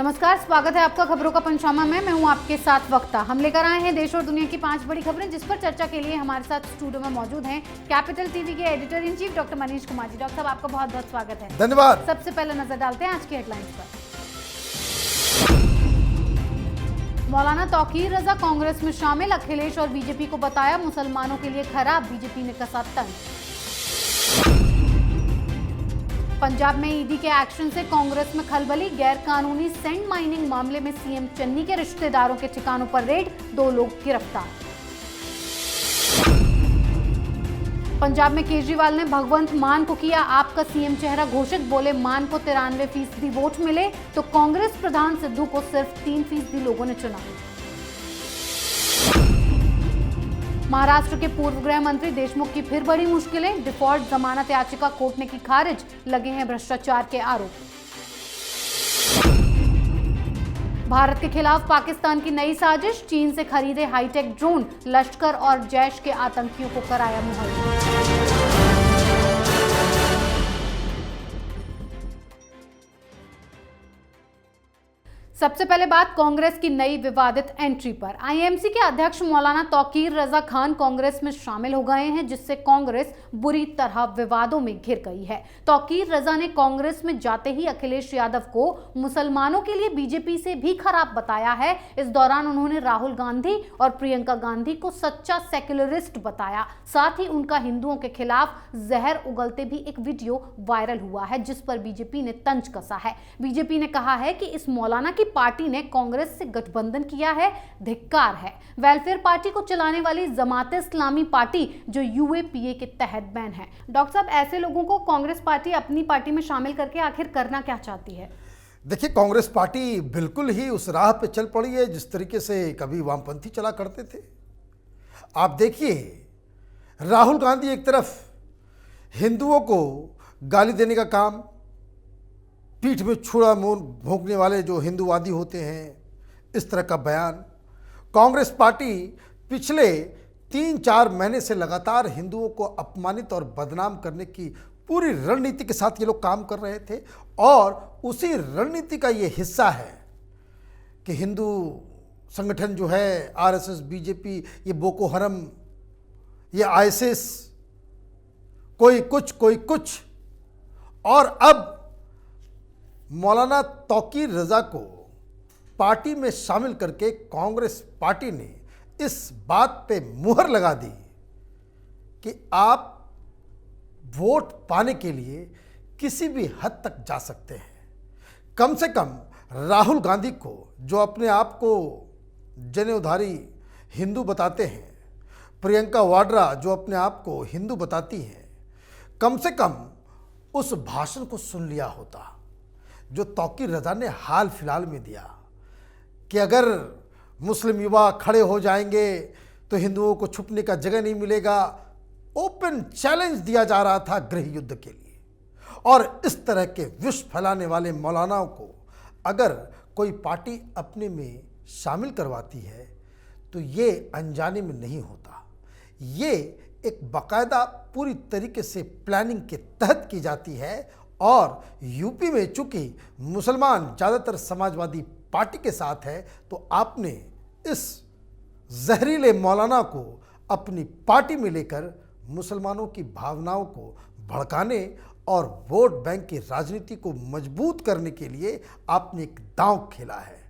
नमस्कार, स्वागत है आपका खबरों का पंचनामा में। मैं हूं आपके साथ वक्ता। हम लेकर आए हैं देश और दुनिया की 5 बड़ी खबरें, जिस पर चर्चा के लिए हमारे साथ स्टूडियो में मौजूद हैं कैपिटल टीवी के editor in chief doctor Manish Kumar ji. Doctor साहब, आपका बहुत बहुत स्वागत है। धन्यवाद। सबसे पहले नजर डालते हैं आज की हेडलाइंस पर। मौलाना तौकीर रजा कांग्रेस में शामिल, अखिलेश और बीजेपी को बताया मुसलमानों के लिए खराब, बीजेपी ने कसा तंज। पंजाब में ईडी के एक्शन से कांग्रेस में खलबली, गैर कानूनी सैंड माइनिंग मामले में सीएम चन्नी के रिश्तेदारों के ठिकानों पर रेड, 2 लोग गिरफ्तार। पंजाब में केजरीवाल ने भगवंत मान को किया आपका सीएम चेहरा घोषित, बोले मान को 93% वोट मिले तो कांग्रेस प्रधान सिद्धू को सिर्फ 3% लोगों ने चुना। महाराष्ट्र के पूर्व गृह मंत्री देशमुख की फिर बड़ी मुश्किलें, डिफॉल्ट जमानत याचिका कोर्ट ने की खारिज, लगे हैं भ्रष्टाचार के आरोप। भारत के खिलाफ पाकिस्तान की नई साजिश, चीन से खरीदे हाईटेक ड्रोन, लश्कर और जैश के आतंकियों को कराया मुहैया। सबसे पहले बात कांग्रेस की नई विवादित एंट्री पर। आईएमसी के अध्यक्ष मौलाना तौकीर रजा खान कांग्रेस में शामिल हो गए हैं, जिससे कांग्रेस बुरी तरह विवादों में घिर गई है। तौकीर रजा ने कांग्रेस में जाते ही अखिलेश यादव को मुसलमानों के लिए बीजेपी से भी खराब बताया है। इस दौरान उन्होंने राहुल गांधी और प्रियंका गांधी को सच्चा सेक्युलरिस्ट बताया। साथ ही उनका हिंदुओं के खिलाफ जहर उगलते भी एक वीडियो वायरल हुआ है, जिस पर बीजेपी ने तंज कसा है। बीजेपी ने कहा है कि इस मौलाना की पार्टी ने कांग्रेस से गठबंधन किया है, धिक्कार है। वेलफेयर पार्टी को चलाने वाली जमात इस्लामी पार्टी जो यूएपीए के तहत बैन है। डॉक्टर साहब, ऐसे लोगों को कांग्रेस पार्टी अपनी पार्टी में शामिल करके आखिर करना क्या चाहती है? देखिए, कांग्रेस पार्टी बिल्कुल ही उस राह पे चल पड़ी है जिस तरीके से कभी वामपंथी चला करते थे। आप देखिए, राहुल गांधी एक तरफ हिंदुओं को गाली देने का काम, पीठ में छुरा मोन भोंकने वाले जो हिंदूवादी होते हैं, इस तरह का बयान। कांग्रेस पार्टी पिछले 3-4 महीने से लगातार हिंदुओं को अपमानित और बदनाम करने की पूरी रणनीति के साथ ये लोग काम कर रहे थे, और उसी रणनीति का ये हिस्सा है कि हिंदू संगठन जो है, आरएसएस, बीजेपी, ये बोको हरम, ये आईएसआईएस, कोई कुछ, और अब मौलाना तौकीर रजा को पार्टी में शामिल करके कांग्रेस पार्टी ने इस बात पे मुहर लगा दी कि आप वोट पाने के लिए किसी भी हद तक जा सकते हैं। कम से कम राहुल गांधी को, जो अपने आप को जनेऊधारी हिंदू बताते हैं, प्रियंका वाड्रा जो अपने आप को हिंदू बताती हैं, कम से कम उस भाषण को सुन लिया होता जो तौकीर रजा ने हाल फिलहाल में दिया कि अगर मुस्लिम युवा खड़े हो जाएंगे तो हिंदुओं को छुपने का जगह नहीं मिलेगा। ओपन चैलेंज दिया जा रहा था गृह युद्ध के लिए। और इस तरह के विष फैलाने वाले मौलानाओं को अगर कोई पार्टी अपने में शामिल करवाती है तो ये अनजाने में नहीं होता, ये एक बाकायदा पूरी तरीके से प्लानिंग के तहत की जाती है। और यूपी में चूंकि मुसलमान ज़्यादातर समाजवादी पार्टी के साथ है, तो आपने इस जहरीले मौलाना को अपनी पार्टी में लेकर मुसलमानों की भावनाओं को भड़काने और वोट बैंक की राजनीति को मजबूत करने के लिए आपने एक दांव खेला है।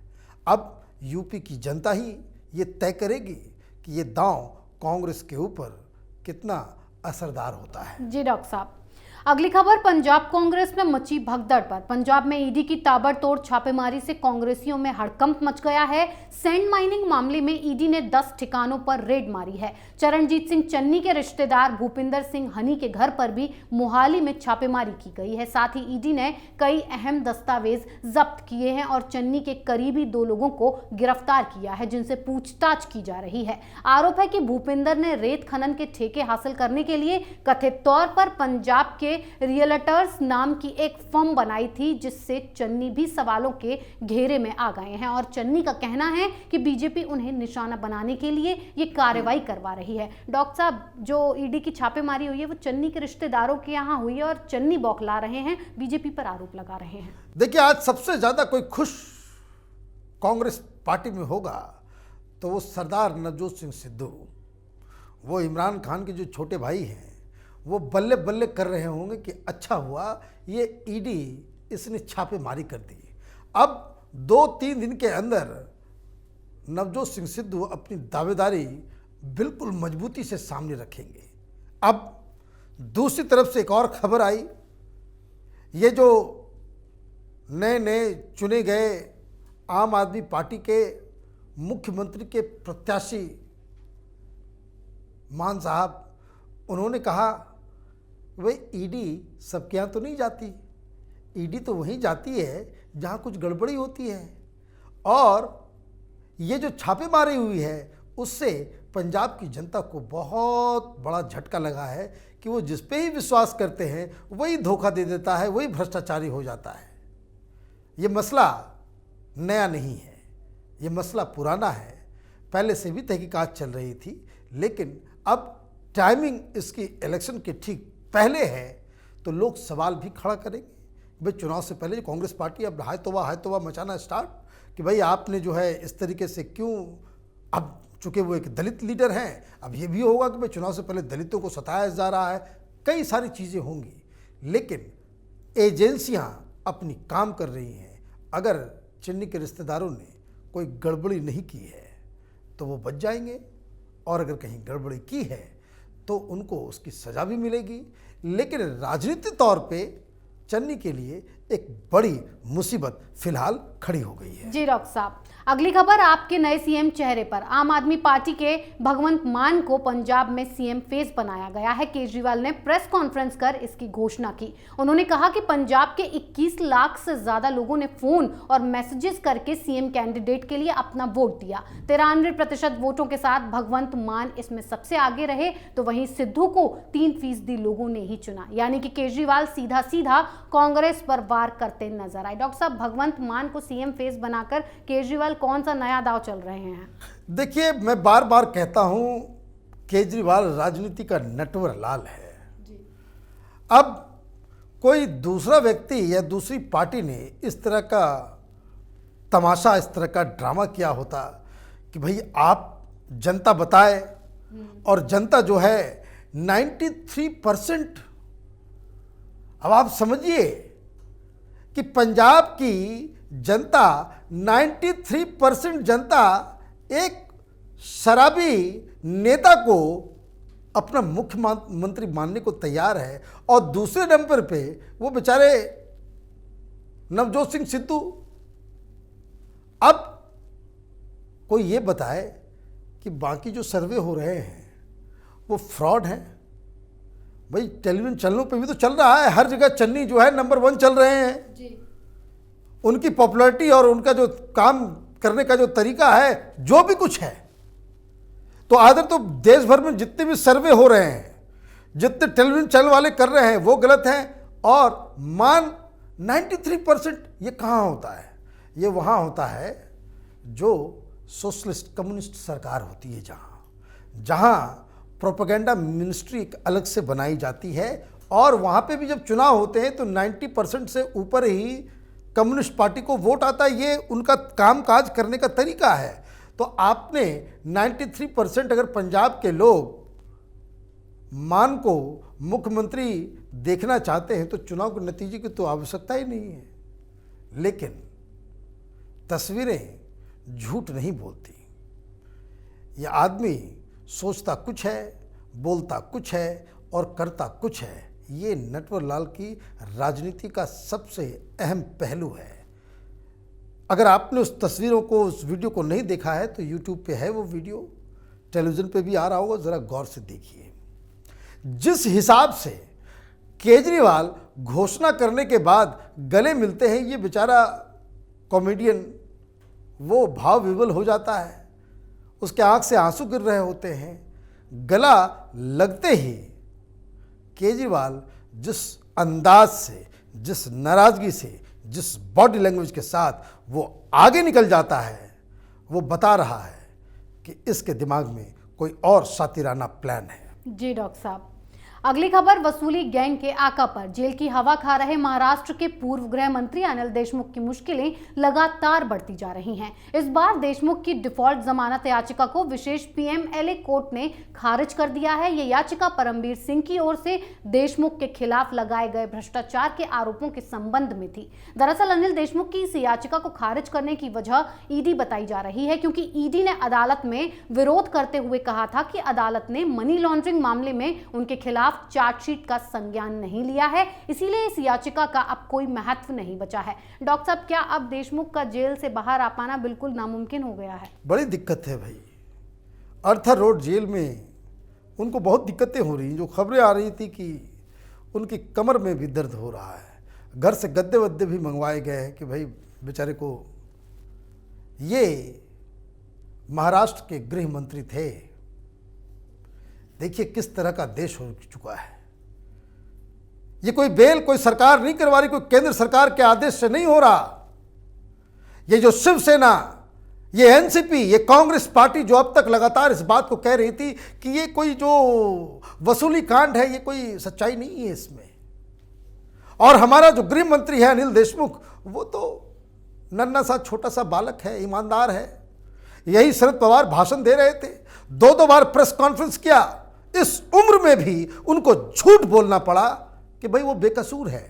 अब यूपी की जनता ही ये तय करेगी कि ये दांव कांग्रेस के ऊपर कितना असरदार होता है। जी डॉक्टर साहब, अगली खबर पंजाब कांग्रेस में मची भगदड़ पर। पंजाब में ईडी की ताबड़तोड़ छापेमारी से कांग्रेसियों में हड़कंप मच गया है। सैंड माइनिंग मामले में ईडी ने 10 ठिकानों पर रेड मारी है। चरणजीत सिंह चन्नी के रिश्तेदार भूपिंदर सिंह हनी के घर पर भी मोहाली में छापेमारी की गई है। साथ ही ईडी ने कई अहम दस्तावेज जब्त किए हैं और चन्नी के करीबी 2 लोगों को गिरफ्तार किया है, जिनसे पूछताछ की जा रही है। आरोप है कि भूपिंदर ने रेत खनन के ठेके हासिल करने के लिए कथित तौर पर पंजाब के रियल्टर्स नाम की एक फर्म बनाई थी, जिससे चन्नी भी सवालों के घेरे में आ गए हैं। और चन्नी का कहना है कि बीजेपी उन्हें निशाना बनाने के लिए ये कार्रवाई करवा रही है। डॉक्टर साहब, जो ईडी की छापेमारी हुई है वो चन्नी के रिश्तेदारों के यहाँ हुई है और चन्नी बौखला रहे हैं, बीजेपी पर आरोप लगा रहे हैं। देखिए, आज सबसे ज्यादा कोई खुश कांग्रेस पार्टी में होगा तो वो सरदार नवजोत सिंह सिद्धू, वो इमरान खान के जो छोटे भाई हैं, वो बल्ले बल्ले कर रहे होंगे कि अच्छा हुआ ये ईडी इसने छापेमारी कर दी। अब 2-3 दिन के अंदर नवजोत सिंह सिद्धू अपनी दावेदारी बिल्कुल मजबूती से सामने रखेंगे। अब दूसरी तरफ से एक और खबर आई, ये जो नए नए चुने गए आम आदमी पार्टी के मुख्यमंत्री के प्रत्याशी मान साहब, उन्होंने कहा भाई ईडी सबके यहाँ तो नहीं जाती, ईडी तो वहीं जाती है जहाँ कुछ गड़बड़ी होती है, और ये जो छापेमारी हुई है उससे पंजाब की जनता को बहुत बड़ा झटका लगा है कि वो जिस पे ही विश्वास करते हैं वही धोखा दे देता है, वही भ्रष्टाचारी हो जाता है। ये मसला नया नहीं है, ये मसला पुराना है, पहले से भी तहकीकात चल रही थी, लेकिन अब टाइमिंग इसकी इलेक्शन के ठीक पहले है तो लोग सवाल भी खड़ा करेंगे। भाई चुनाव से पहले जो कांग्रेस पार्टी अब हाय तौबा मचाना स्टार्ट कि भाई आपने जो है इस तरीके से क्यों, अब चूँकि वो एक दलित लीडर हैं, अब ये भी होगा कि भाई चुनाव से पहले दलितों को सताया जा रहा है, कई सारी चीज़ें होंगी, लेकिन एजेंसियां अपनी काम कर रही हैं। अगर चन्नी के रिश्तेदारों ने कोई गड़बड़ी नहीं की है तो वो बच जाएंगे, और अगर कहीं गड़बड़ी की है तो उनको उसकी सज़ा भी मिलेगी। लेकिन राजनीतिक तौर पे चन्नी के लिए एक बड़ी मुसीबत फिलहाल खड़ी हो गई है। जी डॉक्टर साहब, अगली खबर आपके नए सीएम चेहरे पर। आम आदमी पार्टी के भगवंत मान को पंजाब में सीएम फेस बनाया गया है। केजरीवाल ने प्रेस कॉन्फ्रेंस कर इसकी घोषणा की। उन्होंने कहा कि पंजाब के 21 लाख से ज्यादा लोगों ने फोन और मैसेजेस करके सीएम कैंडिडेट के लिए अपना वोट दिया। 93% वोटों के साथ भगवंत मान इसमें सबसे आगे रहे, तो वहीं सिद्धू को 3% लोगों ने ही चुना। यानी कि केजरीवाल सीधा सीधा कांग्रेस पर वार करते नजर आए। डॉक्टर साहब, भगवंत मान को सीएम फेस बनाकर केजरीवाल कौन सा नया दांव चल रहे हैं? देखिए, मैं बार बार कहता हूं केजरीवाल राजनीति का नटवर लाल है जी। अब कोई दूसरा व्यक्ति या दूसरी पार्टी ने इस तरह का तमाशा, इस तरह का ड्रामा किया होता कि भाई आप जनता बताए, और जनता जो है 93%, अब आप समझिए कि पंजाब की जनता 93% जनता एक शराबी नेता को अपना मुख्यमंत्री मानने को तैयार है, और दूसरे नंबर पे वो बेचारे नवजोत सिंह सिद्धू। अब कोई ये बताए कि बाकी जो सर्वे हो रहे हैं वो फ्रॉड हैं। भाई टेलीविजन चैनलों पे भी तो चल रहा है, हर जगह चन्नी जो है नंबर 1 चल रहे हैं जी। उनकी पॉपुलैरिटी और उनका जो काम करने का जो तरीका है, जो भी कुछ है, तो आदर तो देश भर में जितने भी सर्वे हो रहे हैं, जितने टेलीविजन चैनल वाले कर रहे हैं वो गलत हैं। और मान 93%, ये कहाँ होता है? ये वहाँ होता है जो सोशलिस्ट कम्युनिस्ट सरकार होती है, जहाँ प्रोपेगेंडा मिनिस्ट्री एक अलग से बनाई जाती है, और वहाँ पे भी जब चुनाव होते हैं तो 90% से ऊपर ही कम्युनिस्ट पार्टी को वोट आता है। ये उनका कामकाज करने का तरीका है। तो आपने 93% अगर पंजाब के लोग मान को मुख्यमंत्री देखना चाहते हैं तो चुनाव के नतीजे की तो आवश्यकता ही नहीं है। लेकिन तस्वीरें झूठ नहीं बोलती। यह आदमी सोचता कुछ है, बोलता कुछ है और करता कुछ है। ये नटवर लाल की राजनीति का सबसे अहम पहलू है। अगर आपने उस तस्वीरों को, उस वीडियो को नहीं देखा है तो YouTube पे है वो वीडियो, टेलीविज़न पे भी आ रहा होगा, ज़रा गौर से देखिए। जिस हिसाब से केजरीवाल घोषणा करने के बाद गले मिलते हैं, ये बेचारा कॉमेडियन वो भाव विवल हो जाता है, उसके आंख से आंसू गिर रहे होते हैं। गला लगते ही केजरीवाल जिस अंदाज से, जिस नाराज़गी से, जिस बॉडी लैंग्वेज के साथ वो आगे निकल जाता है, वो बता रहा है कि इसके दिमाग में कोई और शातिराना प्लान है। जी डॉक्टर साहब, अगली खबर वसूली गैंग के आका पर। जेल की हवा खा रहे महाराष्ट्र के पूर्व गृह मंत्री अनिल देशमुख की मुश्किलें लगातार बढ़ती जा रही हैं। इस बार देशमुख की डिफॉल्ट जमानत याचिका को विशेष पीएमएलए कोर्ट ने खारिज कर दिया है। ये याचिका परमबीर सिंह की ओर से देशमुख के खिलाफ लगाए गए भ्रष्टाचार के आरोपों के संबंध में थी। दरअसल अनिल देशमुख की इस याचिका को खारिज करने की वजह ईडी बताई जा रही है, क्योंकि ईडी ने अदालत में विरोध करते हुए कहा था कि अदालत ने मनी लॉन्ड्रिंग मामले में उनके खिलाफ चार्जशीट का संज्ञान नहीं लिया है, इसीलिए इस याचिका का अब कोई महत्व नहीं बचा है। डॉक्टर साहब, क्या अब देशमुख का जेल से बाहर आ पाना बिल्कुल नामुमकिन हो गया है? बड़ी दिक्कत है भाई। अर्थर रोड जेल में उनको बहुत दिक्कतें हो रही हैं। जो खबरें आ रही थी कि उनकी कमर में भी दर्द हो रहा है, घर से गद्दे वद्दे भी मंगवाए गए हैं कि भाई बेचारे को। ये महाराष्ट्र के गृह मंत्री थे। देखिए किस तरह का देश हो चुका है। ये कोई बेल कोई सरकार नहीं करवा रही, कोई केंद्र सरकार के आदेश से नहीं हो रहा। ये जो शिवसेना, ये एनसीपी, ये कांग्रेस पार्टी जो अब तक लगातार इस बात को कह रही थी कि ये कोई जो वसूली कांड है, ये कोई सच्चाई नहीं है इसमें। और हमारा जो गृह मंत्री है अनिल देशमुख, वो तो नन्हा सा छोटा सा बालक है, ईमानदार है। यही शरद पवार भाषण दे रहे थे, दो बार प्रेस कॉन्फ्रेंस किया। इस उम्र में भी उनको झूठ बोलना पड़ा कि भाई वो बेकसूर है।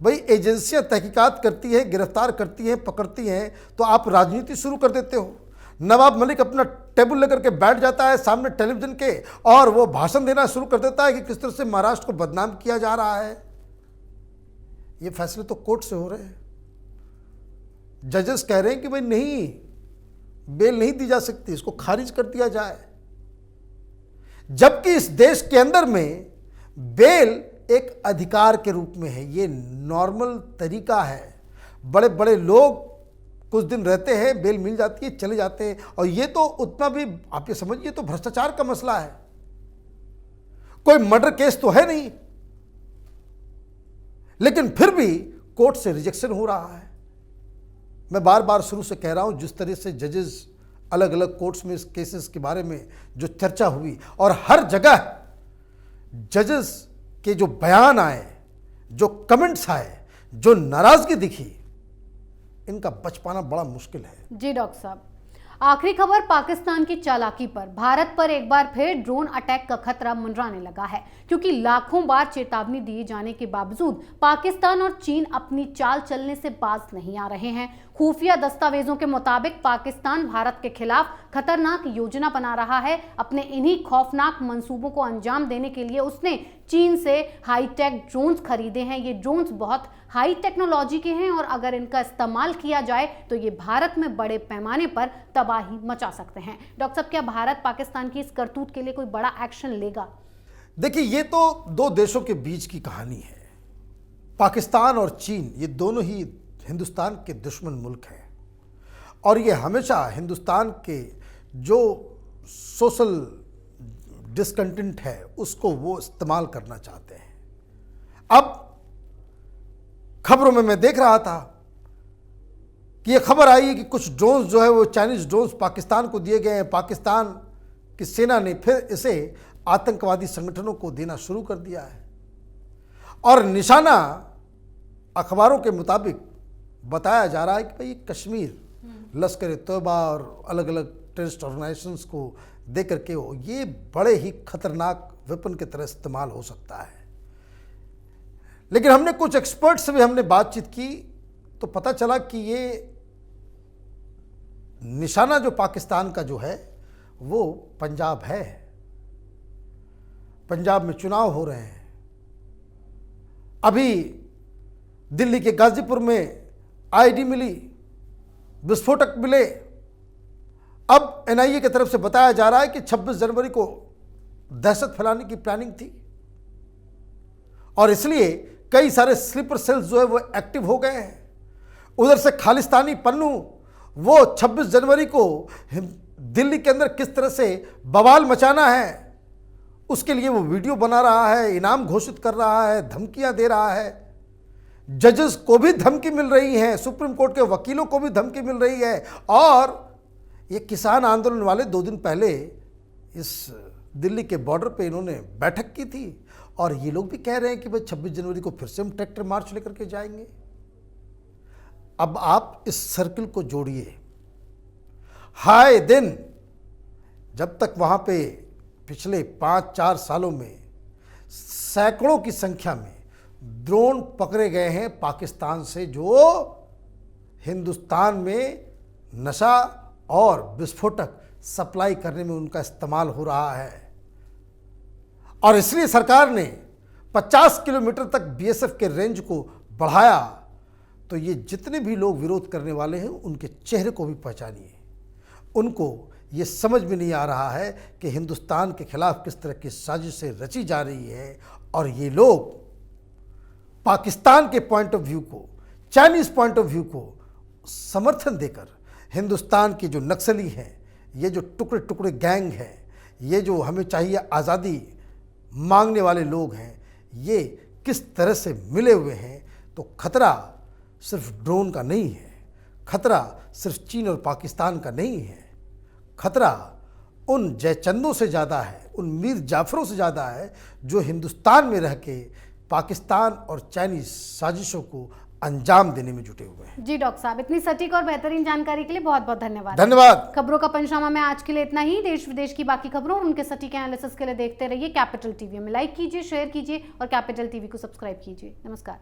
भाई एजेंसियां तहकीकात करती हैं, गिरफ्तार करती हैं, पकड़ती हैं, तो आप राजनीति शुरू कर देते हो। नवाब मलिक अपना टेबल लेकर के बैठ जाता है सामने टेलीविजन के और वो भाषण देना शुरू कर देता है कि किस तरह से महाराष्ट्र को बदनाम किया जा रहा है। ये फैसले तो कोर्ट से हो रहे हैं। जजेस कह रहे हैं कि भाई नहीं, बेल नहीं दी जा सकती, इसको खारिज कर दिया जाए। जबकि इस देश के अंदर में बेल एक अधिकार के रूप में है, ये नॉर्मल तरीका है। बड़े बड़े लोग कुछ दिन रहते हैं, बेल मिल जाती है, चले जाते हैं। और ये तो उतना भी आप ये समझिए तो भ्रष्टाचार का मसला है, कोई मर्डर केस तो है नहीं, लेकिन फिर भी कोर्ट से रिजेक्शन हो रहा है। मैं बार बार शुरू से कह रहा हूं, जिस तरह से जजेस अलग अलग कोर्ट्स में इस केसेस के बारे में जो चर्चा हुई और हर जगह जजेस के जो बयान आए, जो कमेंट्स आए, जो नाराजगी दिखी, इनका बच पाना बड़ा मुश्किल है। जी डॉक्टर साहब, आखिरी खबर पाकिस्तान की चालाकी पर। भारत पर एक बार फिर ड्रोन अटैक का खतरा मंडराने लगा है, क्योंकि लाखों बार चेतावनी दिए जाने के बावजूद पाकिस्तान और चीन अपनी चाल चलने से बाज नहीं आ रहे हैं। खुफिया दस्तावेजों के मुताबिक पाकिस्तान भारत के खिलाफ खतरनाक योजना बना रहा है। अपने इन्हीं खौफनाक मंसूबों को अंजाम देने के लिए उसने चीन से हाईटेक ड्रोन्स खरीदे हैं। ये ड्रोन्स बहुत हाई टेक्नोलॉजी के हैं और अगर इनका इस्तेमाल किया जाए तो ये भारत में बड़े पैमाने पर तबाही मचा सकते हैं। डॉक्टर साहब, क्या भारत पाकिस्तान की इस करतूत के लिए कोई बड़ा एक्शन लेगा? देखिए, ये तो दो देशों के बीच की कहानी है। पाकिस्तान और चीन ये दोनों ही हिंदुस्तान के दुश्मन मुल्क हैं और ये हमेशा हिंदुस्तान के जो सोशल डिस्कंटेंट है उसको वो इस्तेमाल करना चाहते हैं। अब खबरों में मैं देख रहा था कि ये खबर आई है कि कुछ ड्रोन्स जो है वो चाइनीज ड्रोन्स पाकिस्तान को दिए गए हैं। पाकिस्तान की सेना ने फिर इसे आतंकवादी संगठनों को देना शुरू कर दिया है और निशाना अखबारों के मुताबिक बताया जा रहा है कि भाई कश्मीर, लश्कर तौबा और अलग अलग टेररिस्ट ऑर्गेनाइजेशंस को दे करके ये बड़े ही खतरनाक वेपन की तरह इस्तेमाल हो सकता है। लेकिन हमने कुछ एक्सपर्ट से भी हमने बातचीत की तो पता चला कि ये निशाना जो पाकिस्तान का जो है वो पंजाब है। पंजाब में चुनाव हो रहे हैं। अभी दिल्ली के गाजीपुर में आईडी मिली, विस्फोटक मिले। अब एनआईए की तरफ से बताया जा रहा है कि 26 जनवरी को दहशत फैलाने की प्लानिंग थी और इसलिए कई सारे स्लीपर सेल्स जो है वो एक्टिव हो गए हैं। उधर से खालिस्तानी पन्नू वो 26 जनवरी को दिल्ली के अंदर किस तरह से बवाल मचाना है उसके लिए वो वीडियो बना रहा है, इनाम घोषित कर रहा है, धमकियां दे रहा है। जजेस को भी धमकी मिल रही है, सुप्रीम कोर्ट के वकीलों को भी धमकी मिल रही है और ये किसान आंदोलन वाले 2 दिन पहले इस दिल्ली के बॉर्डर पे इन्होंने बैठक की थी और ये लोग भी कह रहे हैं कि भाई 26 जनवरी को फिर से हम ट्रैक्टर मार्च लेकर के जाएंगे। अब आप इस सर्किल को जोड़िए। हाय दिन जब तक वहाँ पे पिछले 5-4 सालों में सैकड़ों की संख्या में ड्रोन पकड़े गए हैं पाकिस्तान से, जो हिंदुस्तान में नशा और विस्फोटक सप्लाई करने में उनका इस्तेमाल हो रहा है। और इसलिए सरकार ने 50 किलोमीटर तक बीएसएफ के रेंज को बढ़ाया। तो ये जितने भी लोग विरोध करने वाले हैं उनके चेहरे को भी पहचानिए। उनको ये समझ में नहीं आ रहा है कि हिंदुस्तान के खिलाफ किस तरह की साजिशें रची जा रही है और ये लोग पाकिस्तान के पॉइंट ऑफ व्यू को, चाइनीज पॉइंट ऑफ व्यू को समर्थन देकर हिंदुस्तान के जो नक्सली हैं, ये जो टुकड़े टुकड़े गैंग हैं, ये जो हमें चाहिए आज़ादी मांगने वाले लोग हैं, ये किस तरह से मिले हुए हैं। तो खतरा सिर्फ ड्रोन का नहीं है, खतरा सिर्फ चीन और पाकिस्तान का नहीं है, खतरा उन जयचंदों से ज़्यादा है, उन मीर जाफरों से ज़्यादा है जो हिंदुस्तान में रह के पाकिस्तान और चाइनीज साजिशों को अंजाम देने में जुटे हुए हैं। जी डॉक्टर साहब, इतनी सटीक और बेहतरीन जानकारी के लिए बहुत बहुत धन्यवाद। धन्यवाद। खबरों का पंचनामा में आज के लिए इतना ही। देश विदेश की बाकी खबरों और उनके सटीक एनालिसिस के लिए देखते रहिए कैपिटल टीवी में। लाइक कीजिए, शेयर कीजिए और कैपिटल टीवी को सब्सक्राइब कीजिए। नमस्कार।